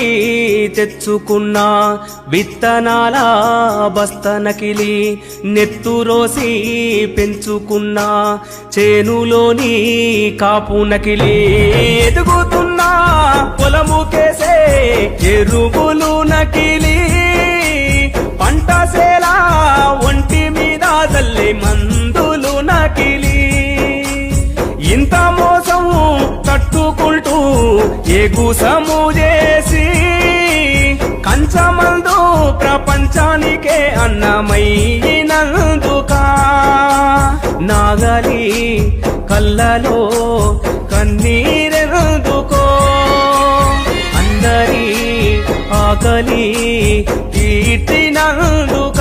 నమ్మి తెచ్చుకున్నా విత్తనాల బస్తనకిలి నెత్తురోసి పెంచుకున్నా చేనులోని కాపు నకిలి ఎదుగుతున్నా పొలముకేసే ఎరువులు నకిలి పంట సేలా ఒంటి మీద జల్లే మందులు నకిలి ఇంత మోసం తట్టుకుంటూ ఎగుసము చేసి కంచమందు ప్రపంచానికే అన్నమైనందుక నాగలి కళ్ళలో కన్నీరెందుకో అందరి ఆకలి తీర్చినందుక